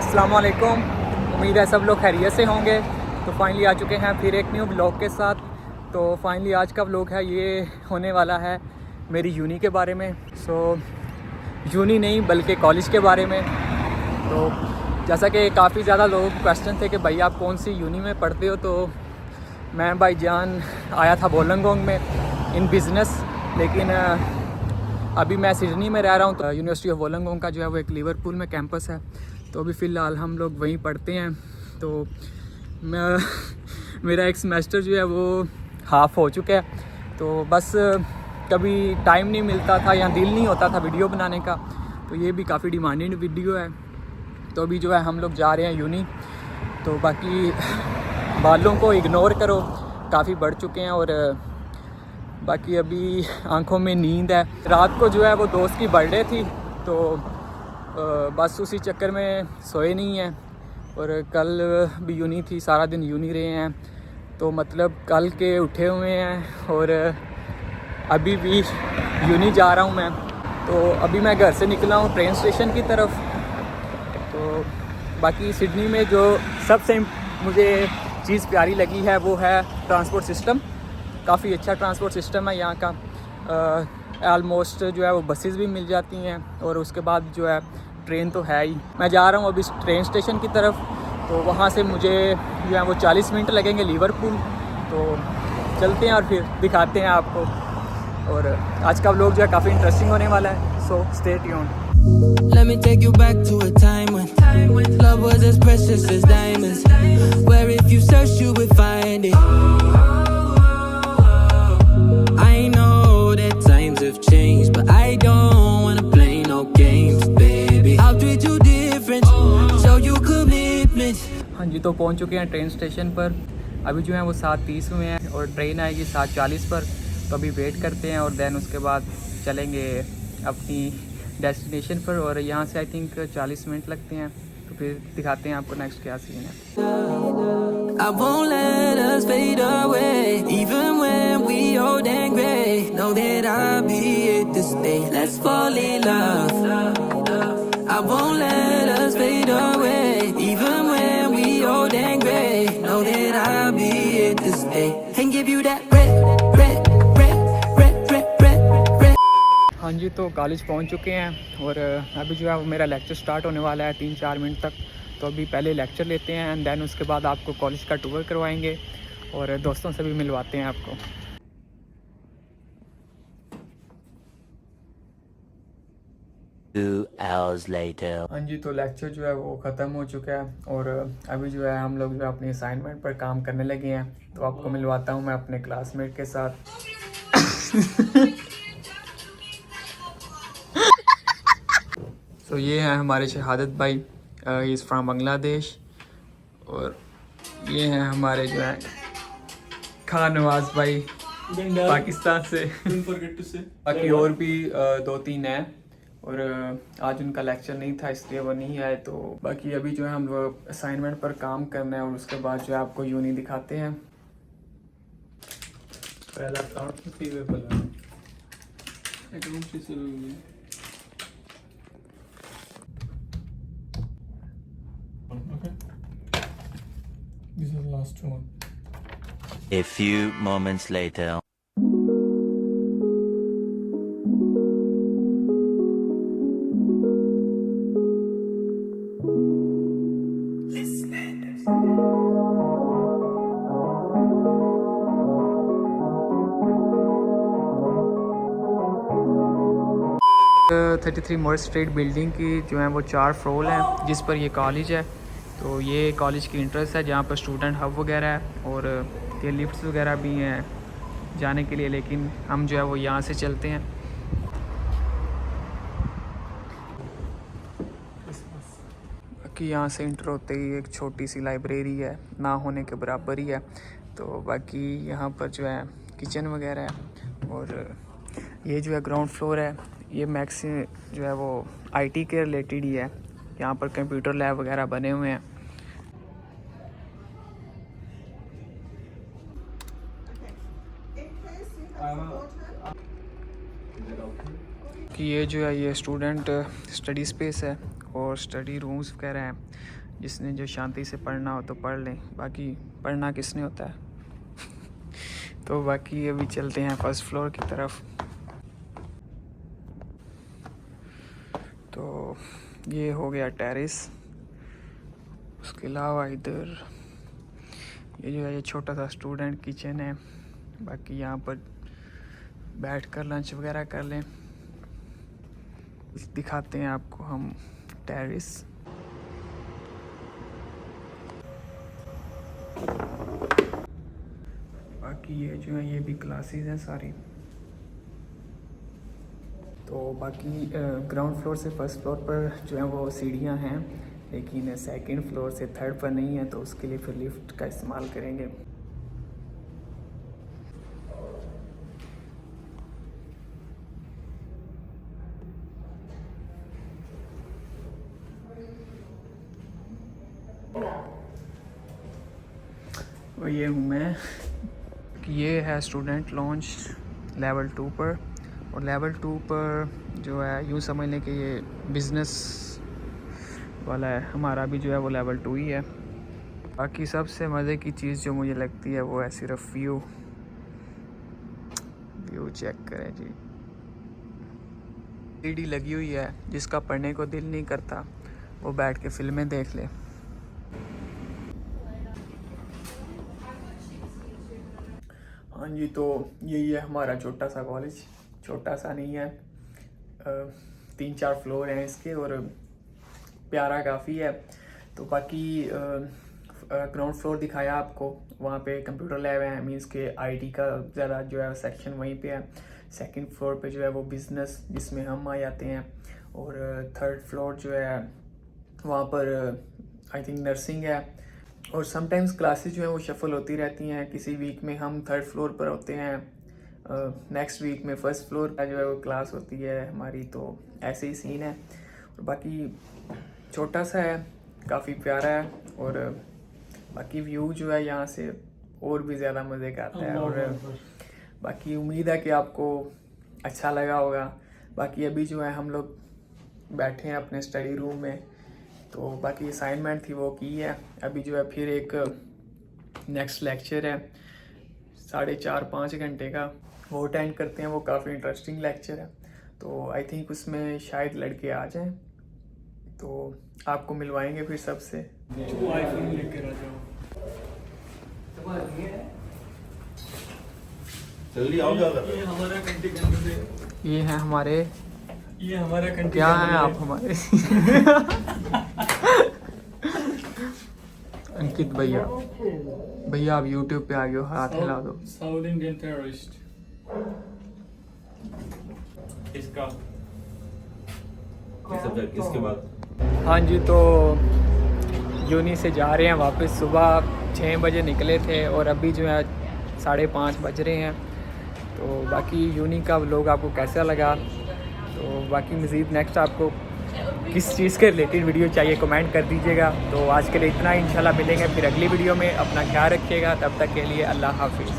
अस्सलाम वालेकुम। उम्मीद है सब लोग खैरियत से होंगे। तो फाइनली आ चुके हैं फिर एक न्यू ब्लॉग के साथ। तो फाइनली आज का ब्लॉग है, ये होने वाला है मेरी यूनी के बारे में। यूनी नहीं बल्कि कॉलेज के बारे में। तो जैसा कि काफ़ी ज़्यादा लोगों के क्वेश्चन थे कि भाई आप कौन सी यूनी में पढ़ते हो, तो मैं भाईजान आया था वोllongong में इन बिज़नेस, लेकिन अभी मैं सिडनी में रह रहा हूँ। तो यूनिवर्सिटी ऑफ वोllongong का जो है वो एक लिवरपूल में कैंपस है, तो अभी फ़िलहाल हम लोग वहीं पढ़ते हैं। तो मेरा एक सेमेस्टर जो है वो हाफ़ हो चुका है, तो बस कभी टाइम नहीं मिलता था या दिल नहीं होता था वीडियो बनाने का। तो ये भी काफ़ी डिमांडिंग वीडियो है। तो अभी जो है हम लोग जा रहे हैं यूनी। तो बाकी बालों को इग्नोर करो, काफ़ी बढ़ चुके हैं। और बाकी अभी आंखों में नींद है। रात को जो है वो दोस्त की बर्थडे थी, तो बस उसी चक्कर में सोए नहीं हैं। और कल भी यूनी थी, सारा दिन यूनी रहे हैं, तो मतलब कल के उठे हुए हैं। और अभी भी यूनी जा रहा हूँ मैं। तो अभी मैं घर से निकला हूँ ट्रेन स्टेशन की तरफ। तो बाकी सिडनी में जो सबसे मुझे चीज़ प्यारी लगी है वो है ट्रांसपोर्ट सिस्टम। काफ़ी अच्छा ट्रांसपोर्ट सिस्टम है यहाँ का। ऑलमोस्ट जो है वो बसेस भी मिल जाती हैं, और उसके बाद जो है ट्रेन तो है ही। मैं जा रहा हूँ अभी ट्रेन स्टेशन की तरफ, तो वहाँ से मुझे जो है वो 40 मिनट लगेंगे लिवरपूल। तो चलते हैं और फिर दिखाते हैं आपको। और आज का व्लॉग जो है काफ़ी इंटरेस्टिंग होने वाला है, so stay tuned. Let me take you back to a time when love was as precious as diamonds, where if you search you would find it. I know that times have changed, but I don't wanna play no games, baby. I'll treat you different, show you commitment. हाँ जी, तो पहुँच चुके हैं train station पर। अभी जो है वो 7:30 हुए हैं और ट्रेन आएगी 7:40 पर। तो अभी वेट करते हैं और देन उसके बाद चलेंगे अपनी डेस्टिनेशन पर। और यहाँ से आई थिंक 40 मिनट लगते हैं। तो फिर दिखाते हैं आपको नेक्स्ट क्या सीन है। I won't let us fade away, even when we old and gray. Know that I'll be here to stay. Let's fall in love. I won't let us fade away, even when we old and gray. Know that I'll be here to stay and give you that red. हाँ जी, तो college पहुँच चुके हैं और अभी जो है वो मेरा लेक्चर स्टार्ट होने वाला है 3-4 मिनट तक। तो अभी पहले लेक्चर लेते हैं एंड देन उसके बाद आपको कॉलेज का टूर करवाएंगे और दोस्तों से भी मिलवाते हैं आपको। 2 hours later. हाँ जी, तो लेक्चर जो है वो ख़त्म हो चुका है और अभी जो है हम लोग जो है अपनी असाइनमेंट पर काम करने लगे हैं। तो आपको मिलवाता हूँ मैं अपने क्लासमेट के साथ। तो ये हैं हमारे शहादत भाई, ही इज़ फ्राम बांग्लादेश। और ये हैं हमारे जो है खान नवाज भाई पाकिस्तान से। बाकी और भी 2-3 हैं और आज उनका लेक्चर नहीं था इसलिए वो नहीं आए। तो बाकी अभी जो है हम लोग असाइनमेंट पर काम करना है और उसके बाद जो है आपको यूनी दिखाते हैं। पहला This is the last one. A few moments later. Uh, 33 more street building की जो है वो 4 फ्लोर हैं जिस पर ये कॉलेज है। तो ये कॉलेज की इंट्रेंस है जहाँ पर स्टूडेंट हब वगैरह है और ये लिफ्ट्स वगैरह भी हैं जाने के लिए, लेकिन हम जो है वो यहाँ से चलते हैं। बाकी यहाँ से इंटर होते ही एक छोटी सी लाइब्रेरी है, ना होने के बराबर ही है। तो बाकी यहाँ पर जो है किचन वगैरह है और ये जो है ग्राउंड फ्लोर है। ये मैक्स जो है वो आईटी के रिलेटेड ही है। यहाँ पर कंप्यूटर लैब वगैरह बने हुए हैं। कि ये जो है ये स्टूडेंट स्टडी स्पेस है और स्टडी रूम्स वगैरह हैं, जिसने जो शांति से पढ़ना हो तो पढ़ लें, बाकी पढ़ना किसने होता है। तो बाकी अभी चलते हैं फर्स्ट फ्लोर की तरफ। तो ये हो गया टेरेस। उसके अलावा इधर ये जो है ये छोटा सा स्टूडेंट किचन है। बाकी यहाँ पर बैठ कर लंच वगैरह कर लें। दिखाते हैं आपको हम टेरेस। बाकी ये जो है ये भी क्लासेस हैं सारी। तो बाकी ग्राउंड फ्लोर से फर्स्ट फ्लोर पर जो है वो सीढ़ियाँ हैं, लेकिन सेकंड फ्लोर से थर्ड पर नहीं है, तो उसके लिए फिर लिफ्ट का इस्तेमाल करेंगे। और ये हूँ मैं। ये है स्टूडेंट लॉन्च लेवल 2 पर, और लेवल 2 पर जो है यूँ समझ लें कि ये बिज़नेस वाला है। हमारा भी जो है वो लेवल 2 ही है। बाकी सबसे मज़े की चीज़ जो मुझे लगती है वो है सिर्फ व्यू चेक करें जी। सीडी लगी हुई है, जिसका पढ़ने को दिल नहीं करता वो बैठ के फिल्में देख ले। हाँ जी, तो यही है हमारा छोटा सा कॉलेज। छोटा सा नहीं है, 3-4 फ्लोर हैं इसके, और प्यारा काफ़ी है। तो बाकी ग्राउंड फ्लोर दिखाया आपको, वहाँ पे कंप्यूटर लैब है, मींस के आईटी का ज़्यादा जो है सेक्शन वहीं पे है। सेकंड फ्लोर पे जो है वो बिज़नेस, जिसमें हम आ जाते हैं। और थर्ड फ्लोर जो है वहाँ पर आई थिंक नर्सिंग है। और समटाइम्स क्लासेस जो है वो शफल होती रहती हैं। किसी वीक में हम थर्ड फ्लोर पर होते हैं, नेक्स्ट वीक में फर्स्ट फ्लोर पर जो है वो क्लास होती है हमारी। तो ऐसे ही सीन है। और बाकी छोटा सा है, काफ़ी प्यारा है, और बाकी व्यू जो है यहाँ से और भी ज़्यादा मज़े का आता है। और बाकी उम्मीद है कि आपको अच्छा लगा होगा। बाकी अभी जो है हम लोग बैठे हैं अपने स्टडी रूम में, तो बाकी असाइनमेंट थी वो की है। अभी जो है फिर एक नेक्स्ट लेक्चर है 4.5-5 घंटे का, वो अटेंड करते हैं। वो काफ़ी इंटरेस्टिंग लेक्चर है, तो आई थिंक उसमें शायद लड़के आ जाएं, तो आपको मिलवाएंगे फिर सबसे। आईफोन लेकर आ जाओ, जल्दी आओ। क्या कर रहे ये हमारा कंटेंट, ये है हमारे, ये हमारा कंटेंट। क्या है आप हमारे? अंकित भैया, भैया आप YouTube पे आ गए हो, हाथ हिला दो। साउथ इंडियन टेररिस्ट इसका सब्जेक्ट इसके बाद? हाँ जी, तो यूनी से जा रहे हैं वापस। सुबह 6 बजे निकले थे और अभी जो है 5:30 बज रहे हैं। तो बाकी यूनी का व्लॉग आपको कैसा लगा, तो बाकी मज़ीद नेक्स्ट आपको किस चीज़ के रिलेटेड वीडियो चाहिए कमेंट कर दीजिएगा। तो आज के लिए इतना, इंशाल्लाह मिलेंगे फिर अगली वीडियो में। अपना ख्याल रखिएगा, तब तक के लिए अल्लाह हाफिज़।